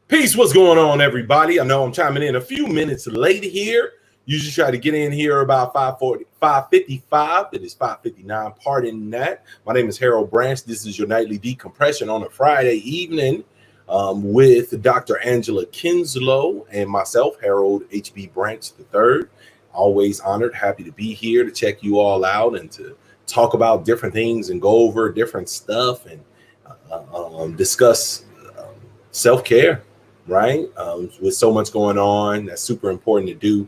Peace, what's going on, everybody? I know I'm chiming in a few minutes late here. Usually try to get in here about 5:40, 5:55. It is 5:59, pardon that. My name is Harold Branch. This is your nightly decompression on a Friday evening with Dr. Angela Kenzslowe and myself, Harold H.B. Branch III. Always honored, happy to be here to check you all out and to talk about different things and go over different stuff and discuss self-care. Right? With so much going on, that's super important to do.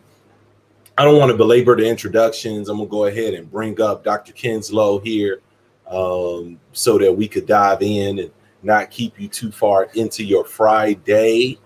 I don't want to belabor the introductions. I'm going to go ahead and bring up Dr. Kenzslowe here so that we could dive in and not keep you too far into your Friday.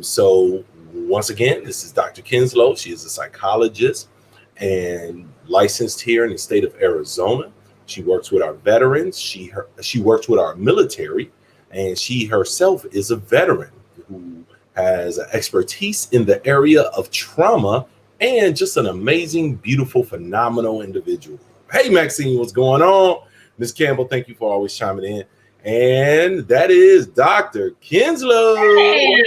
So once again, this is Dr. Kenzslowe. She is a psychologist and licensed here in the state of Arizona. She works with our veterans. She works with our military, and she herself is a veteran who has expertise in the area of trauma and just an amazing, beautiful, phenomenal individual. Hey, Maxine, what's going on? Ms. Campbell, thank you for always chiming in. And that is Dr. Kenzslowe. Hey.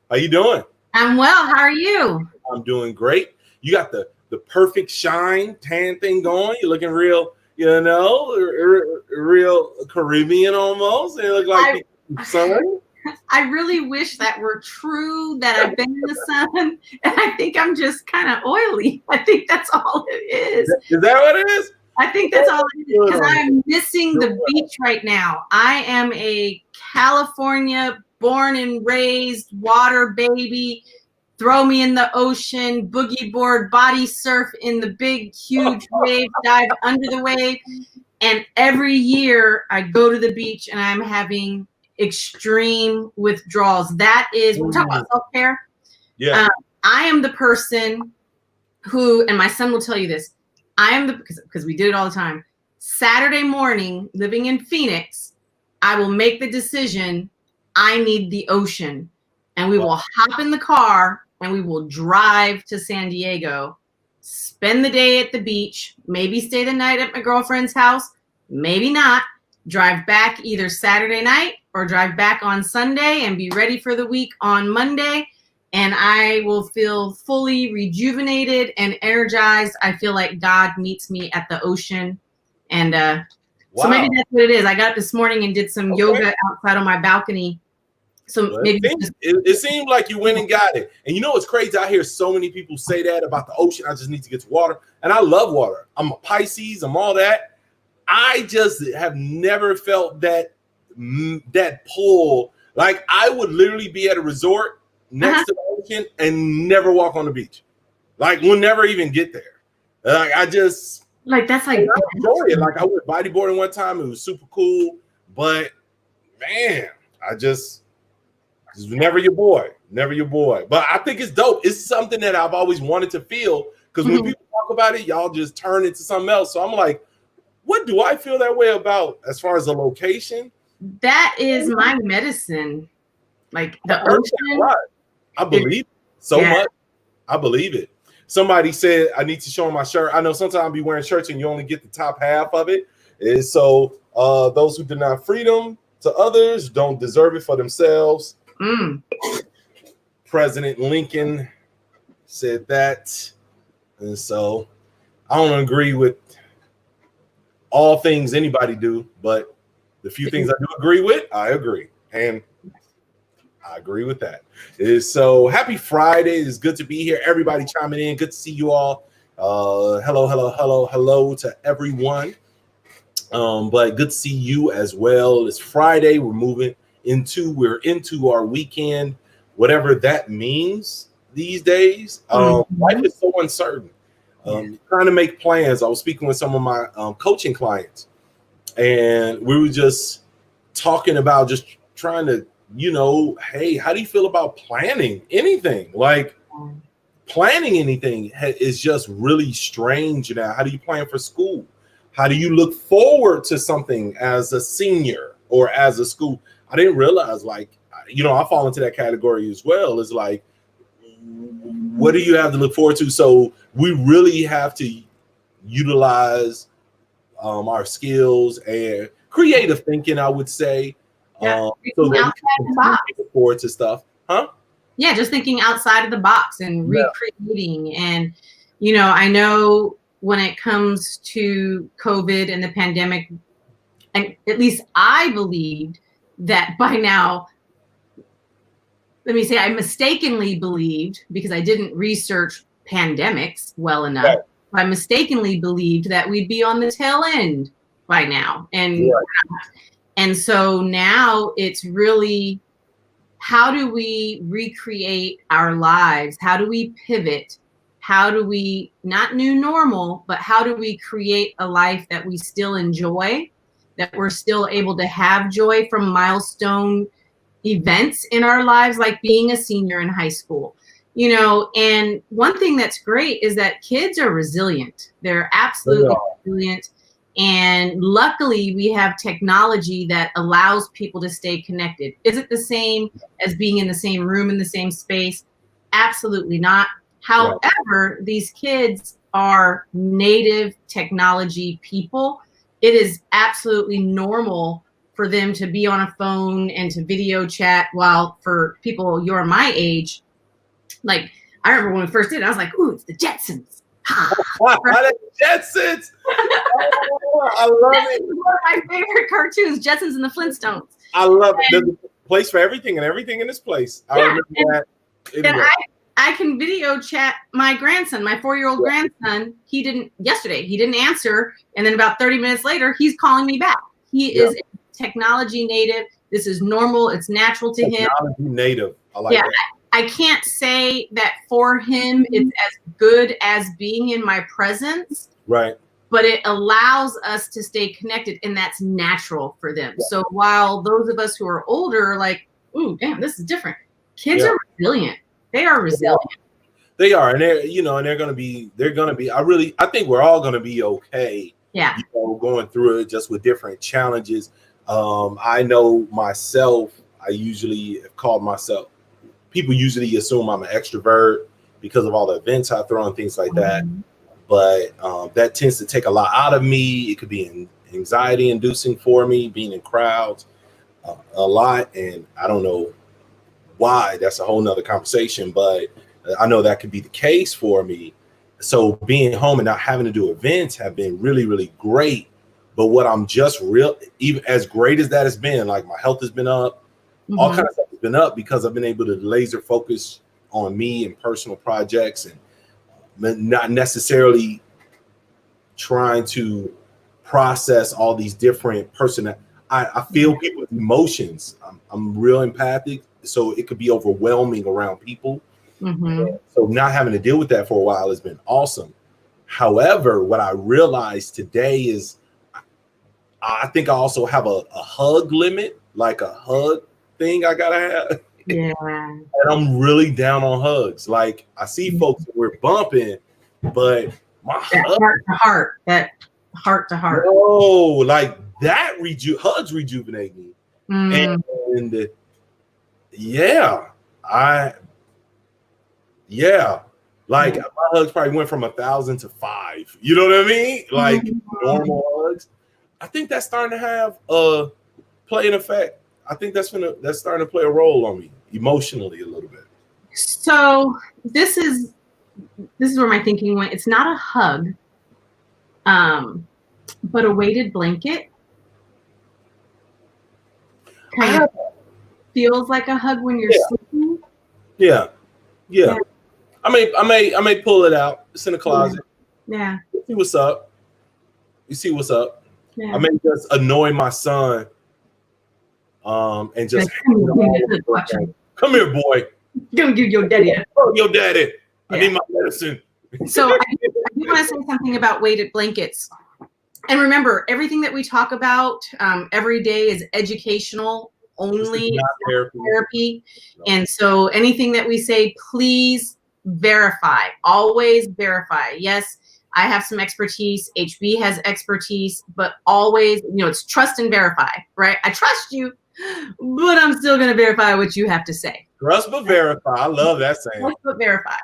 How you doing? I'm well. How are you? I'm doing great. You got the perfect shine tan thing going. You're looking real, real Caribbean almost. And you look like sun. I really wish that were true, that I've been in the sun, and I think I'm just kind of oily. I think that's all it is. Is that what it is? I think that's all it is, because I'm missing the beach right now. I am a California born and raised water baby. Throw me in the ocean, boogie board, body surf in the big, huge wave, dive under the wave. And every year I go to the beach and I'm having extreme withdrawals. That is, we're talking about self-care. Yeah. I am the person who, and my son will tell you this, I am because we did it all the time. Saturday morning, living in Phoenix, I will make the decision, I need the ocean. And we will hop in the car and we will drive to San Diego, spend the day at the beach, maybe stay the night at my girlfriend's house, maybe not, drive back either Saturday night or drive back on Sunday and be ready for the week on Monday. And I will feel fully rejuvenated and energized. I feel like God meets me at the ocean. And so maybe that's what it is. I got up this morning and did some yoga outside on my balcony. So maybe it seemed like you went and got it. And you know what's crazy? I hear so many people say that about the ocean. I just need to get to water. And I love water. I'm a Pisces. I'm all that. I just have never felt that pull. Like I would literally be at a resort next to the ocean and never walk on the beach. Like we'll never even get there. Like I just that's like I enjoy it. Like I went bodyboarding one time. It was super cool. But man, I just never your boy. Never your boy. But I think it's dope. It's something that I've always wanted to feel. Because when people talk about it, y'all just turn it to something else. So I'm like, what do I feel that way about as far as the location? That is my medicine. Like the ocean. I believe it so much. I believe it. Somebody said I need to show them my shirt. I know sometimes I'll be wearing shirts and you only get the top half of it. And so those who deny freedom to others don't deserve it for themselves. President Lincoln said that. And so I don't agree with all things anybody do, but the few things I do agree with, I agree. And I agree with that. So happy Friday. It's good to be here. Everybody chiming in. Good to see you all. Hello to everyone. But good to see you as well. It's Friday. We're into our weekend, whatever that means these days. Life is so uncertain. Trying to make plans. I was speaking with some of my coaching clients, and we were just talking about just trying to, hey, how do you feel about planning anything? Like planning anything is just really strange now. How do you plan for school? How do you look forward to something as a senior or as a school? I didn't realize, I fall into that category as well. It's like, what do you have to look forward to? So we really have to utilize our skills and creative thinking, I would say, So that outside the box. look forward to stuff, huh? Yeah, just thinking outside of the box and recreating. And, you know, I know when it comes to COVID and the pandemic, and at least I believed that by now, let me say, I mistakenly believed, because I didn't research pandemics well enough, Right. I mistakenly believed that we'd be on the tail end by now. And so now it's really, how do we recreate our lives? How do we pivot? How do we, not new normal, but how do we create a life that we still enjoy, that we're still able to have joy from milestone events in our lives, like being a senior in high school, you know? And one thing that's great is that kids are resilient. They're absolutely resilient. And luckily we have technology that allows people to stay connected. Is it the same as being in the same room, in the same space? Absolutely not. However, these kids are native technology people. It is absolutely normal for them to be on a phone and to video chat, while for people your my age, like I remember when we first did it, I was like, ooh, it's the Jetsons. The Jetsons. I love it. One of my favorite cartoons, Jetsons and the Flintstones. I love it. There's a place for everything and everything in this place. I remember that. Anyway. And I can video chat my grandson, my 4-year-old grandson. He didn't answer. And then about 30 minutes later, he's calling me back. He is technology native. This is normal. It's natural to him. Technology native. I like that. I can't say that for him it's as good as being in my presence. Right. But it allows us to stay connected, and that's natural for them. Yeah. So while those of us who are older are like, ooh, damn, this is different. Kids are resilient. They are resilient. They are, and they're gonna be. I think we're all gonna be okay. Yeah. You know, going through it just with different challenges. I know myself. I usually have called myself. People usually assume I'm an extrovert because of all the events I throw and things like that. But that tends to take a lot out of me. It could be anxiety inducing for me, being in crowds a lot. And I don't know why. That's a whole nother conversation. But I know that could be the case for me. So being home and not having to do events have been really, really great. But what I'm just even as great as that has been, like my health has been up. All kinds of stuff has been up because I've been able to laser focus on me and personal projects and not necessarily trying to process all these different I feel people's emotions. I'm real empathic, so it could be overwhelming around people. So not having to deal with that for a while has been awesome. However, what I realized today is I think I also have a hug limit, like a hug thing I gotta have. Yeah. And I'm really down on hugs. Like I see folks that we're bumping, but my heart to heart. Oh, like that hugs rejuvenate me. And like my hugs probably went from 1,000 to 5. You know what I mean? Like normal hugs. I think that's starting to have play an effect. I think that's starting to play a role on me emotionally a little bit. So this is where my thinking went. It's not a hug, but a weighted blanket. Kind of feels like a hug when you're sleeping. Yeah. I may pull it out. It's in the closet. Yeah. You see what's up. Yeah. I may just annoy my son. And just come here, boy. Go give your daddy. Your daddy. I need my medicine. So I do want to say something about weighted blankets. And remember, everything that we talk about every day is educational only, therapy. No. And so anything that we say, please verify. Always verify. Yes, I have some expertise. HB has expertise, but always, it's trust and verify, right? I trust you, but I'm still going to verify what you have to say. Trust but verify. I love that saying. Trust but verify.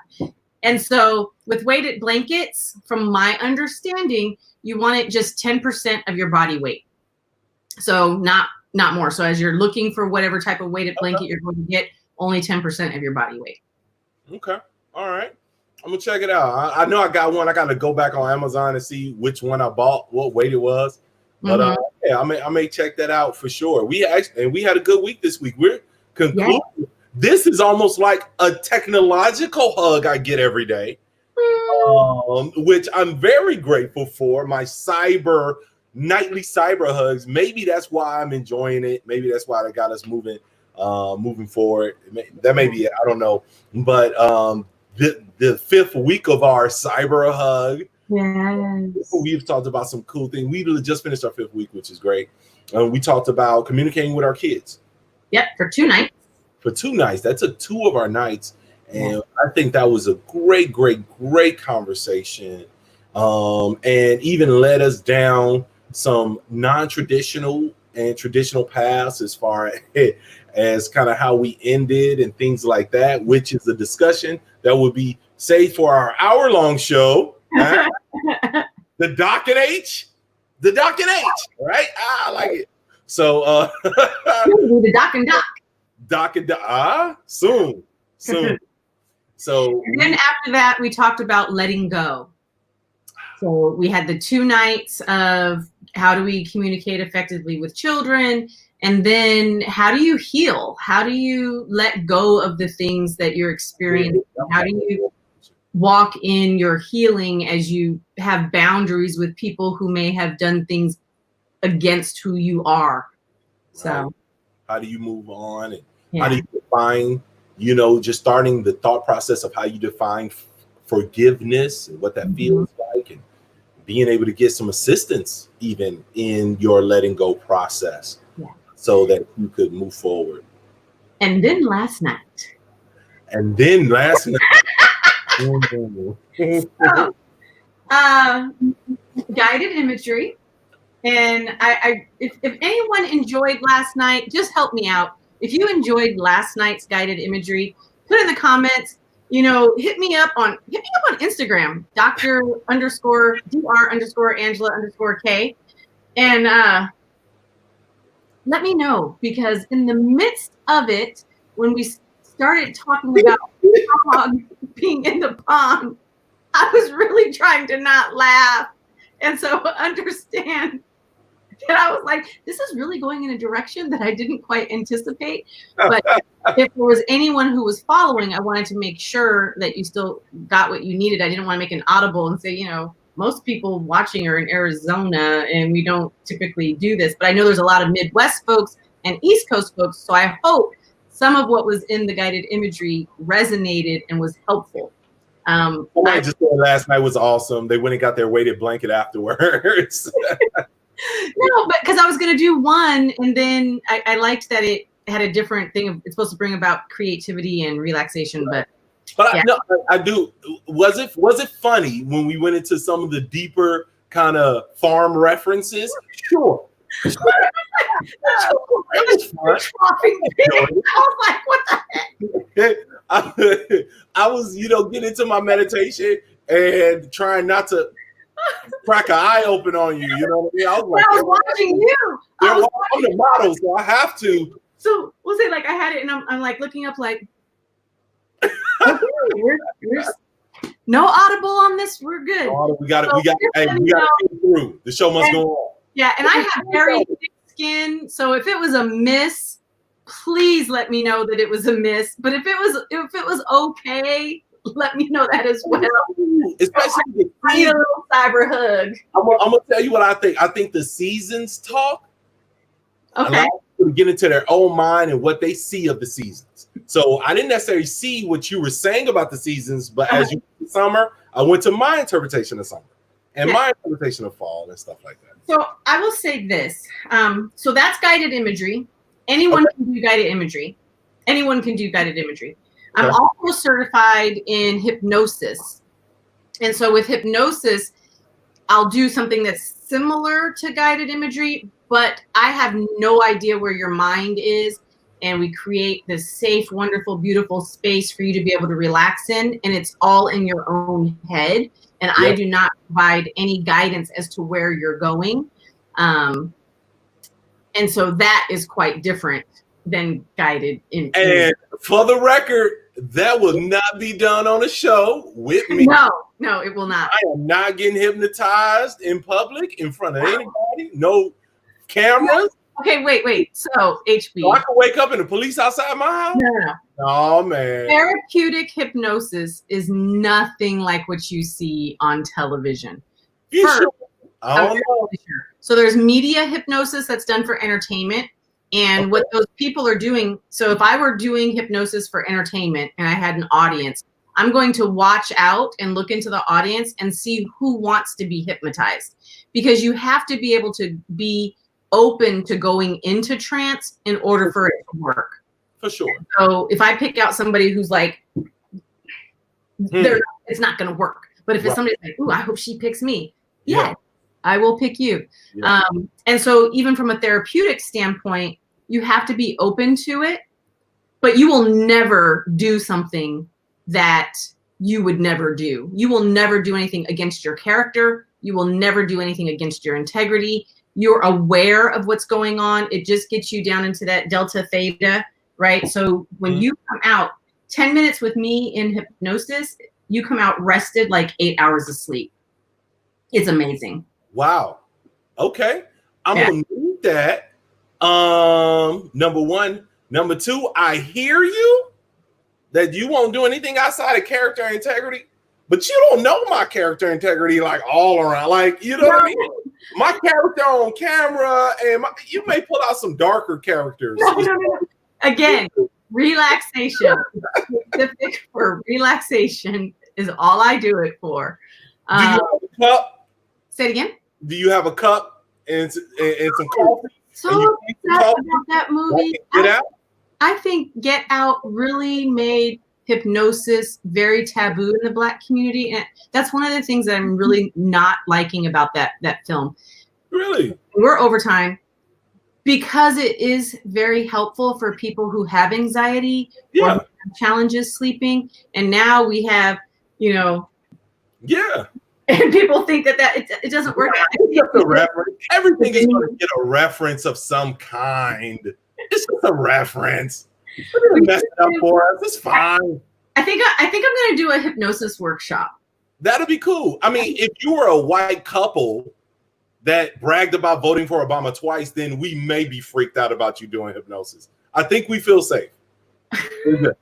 And so with weighted blankets, from my understanding, you want it just 10% of your body weight. So not not more. So as you're looking for whatever type of weighted blanket you're going to get, only 10% of your body weight. Okay. All right. I'm gonna check it out. I know I got one. I got to go back on Amazon and see which one I bought, what weight it was. But yeah, I may check that out for sure. We had a good week this week. We're concluding. Yeah. This is almost like a technological hug I get every day, which I'm very grateful for. My nightly cyber hugs. Maybe that's why I'm enjoying it. Maybe that's why they got us moving forward. That may be it. I don't know. But the fifth week of our cyber hug. Yes. We've talked about some cool things. We just finished our fifth week, which is great. We talked about communicating with our kids. Yep, for 2 nights. For 2 nights. That took 2 of our nights. And I think that was a great conversation. And even led us down some non-traditional and traditional paths as far as kind of how we ended and things like that, which is a discussion that would be saved for our hour-long show. The Doc and H, right? I like it. So the Doc and Doc. Soon. So and then after that, we talked about letting go. So we had the 2 nights of how do we communicate effectively with children, and then how do you heal? How do you let go of the things that you're experiencing? How do you walk in your healing as you have boundaries with people who may have done things against who you are? So how do you move on, and how do you define, just starting the thought process of how you define forgiveness and what that feels like, and being able to get some assistance even in your letting go process so that you could move forward. And then last night. So, guided imagery. And if anyone enjoyed last night, just help me out. If you enjoyed last night's guided imagery, put in the comments, hit me up on Instagram, Dr_Angela_K. And let me know, because in the midst of it, when we started talking about frog being in the pond, I was really trying to not laugh. And so understand that I was like, this is really going in a direction that I didn't quite anticipate. But if there was anyone who was following, I wanted to make sure that you still got what you needed. I didn't want to make an audible and say, most people watching are in Arizona and we don't typically do this. But I know there's a lot of Midwest folks and East Coast folks. So I hope some of what was in the guided imagery resonated and was helpful. I just said last night was awesome. They went and got their weighted blanket afterwards. No, but because I was going to do one, and then I liked that it had a different thing. It's supposed to bring about creativity and relaxation, but yeah. I do. Was it funny when we went into some of the deeper kind of farm references? Sure. I was like, what the heck? I was, getting into my meditation and trying not to crack an eye open on you. You know what I mean? I was watching you. I'm the model, so I have to. So we'll say like I had it, and I'm like looking up like, no audible on this. We're good. We got to get through. The show must go on. Yeah, and I have very thick skin, so if it was a miss, please let me know that it was a miss. But if it was okay, let me know that as well. Especially I need a little cyber hug. I'm gonna tell you what I think. I think the seasons talk. Okay. Allow people to get into their own mind and what they see of the seasons. So I didn't necessarily see what you were saying about the seasons, but as you went to summer, I went to my interpretation of summer and my interpretation of fall and stuff like that. So I will say this. So that's guided imagery. Anyone can do guided imagery. Anyone can do guided imagery. I'm also certified in hypnosis. And so with hypnosis, I'll do something that's similar to guided imagery, but I have no idea where your mind is. And we create this safe, wonderful, beautiful space for you to be able to relax in. And it's all in your own head. And I do not provide any guidance as to where you're going. And so that is quite different than guided in. And for the record, that will not be done on a show with me. No, it will not. I am not getting hypnotized in public in front of anybody. No cameras. Okay, wait. So, HB. So I can wake up and the police outside my house? No. Oh, man. Therapeutic hypnosis is nothing like what you see on television. Sure? I don't know. Sure. So there's media hypnosis that's done for entertainment. And what those people are doing, so if I were doing hypnosis for entertainment and I had an audience, I'm going to watch out and look into the audience and see who wants to be hypnotized. Because you have to be able to be open to going into trance in order for it to work. For sure. So if I pick out somebody who's like, it's not going to work. But if it's somebody like, ooh, I hope she picks me. Yeah. I will pick you. Yeah. And so even from a therapeutic standpoint, you have to be open to it, but you will never do something that you would never do. You will never do anything against your character. You will never do anything against your integrity. You're aware of what's going on. It just gets you down into that delta theta, right? So when you come out 10 minutes with me in hypnosis, you come out rested like 8 hours of sleep. It's amazing. Wow. Okay. I'm gonna need that. Number one. Number two, I hear you that you won't do anything outside of character integrity, but you don't know my character integrity like all around. Like, you know what I mean? My character on camera, and you may pull out some darker characters. No. Again, relaxation. Specific for relaxation is all I do it for. Do you have a cup? Say it again. Do you have a cup and some coffee? So about that movie. Get Out? I think Get Out really made hypnosis very taboo in the Black community, and that's one of the things that I'm really not liking about that film. Really? We're overtime because it is very helpful for people who have anxiety or have challenges sleeping, and now we have, and people think that it doesn't work. It's just a reference. Everything is going to get a reference of some kind. It's just a reference. We're going to mess it up for us. It's fine. I think I'm going to do a hypnosis workshop. That'd be cool. I mean, if you were a white couple that bragged about voting for Obama twice, then we may be freaked out about you doing hypnosis. I think we feel safe. No.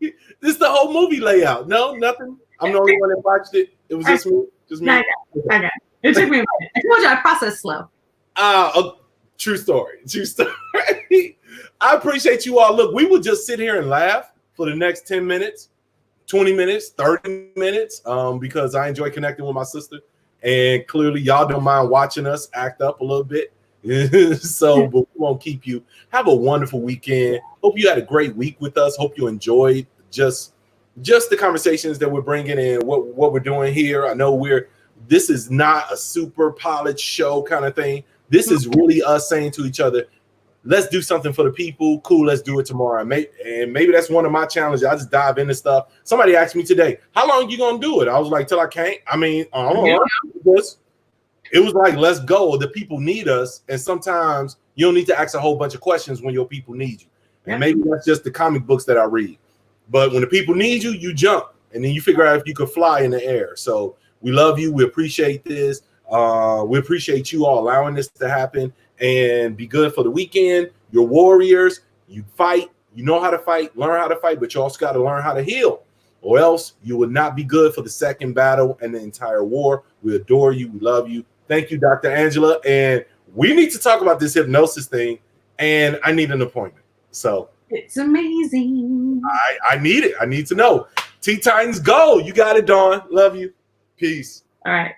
This is the whole movie layout. No, nothing. I'm the only one that watched it. It was just me. Okay. It took me a minute. I told you I processed slow. True story. I appreciate you all. Look, we will just sit here and laugh for the next 10 minutes, 20 minutes, 30 minutes, because I enjoy connecting with my sister. And clearly y'all don't mind watching us act up a little bit. So, but we won't keep you. Have a wonderful weekend. Hope you had a great week with us. Hope you enjoyed just the conversations that we're bringing and what we're doing here. I know this is not a super polished show kind of thing. This is really us saying to each other, let's do something for the people. Cool, let's do it tomorrow. And maybe that's one of my challenges. I just dive into stuff. Somebody asked me today, how long you gonna do it? I was like, till I can't. I mean, I don't know. It was like, let's go. The people need us. And sometimes you don't need to ask a whole bunch of questions when your people need you. And maybe that's just the comic books that I read. But when the people need you, you jump. And then you figure out if you could fly in the air. So we love you. We appreciate this. We appreciate you all allowing this to happen. And be good for the weekend. You're warriors. You fight. You know how to fight. Learn how to fight. But you also got to learn how to heal. Or else you would not be good for the second battle and the entire war. We adore you. We love you. Thank you, Dr. Angela. And we need to talk about this hypnosis thing. And I need an appointment. So it's amazing. I need it. I need to know. Teen Titans, go. You got it, Dawn. Love you. Peace. All right.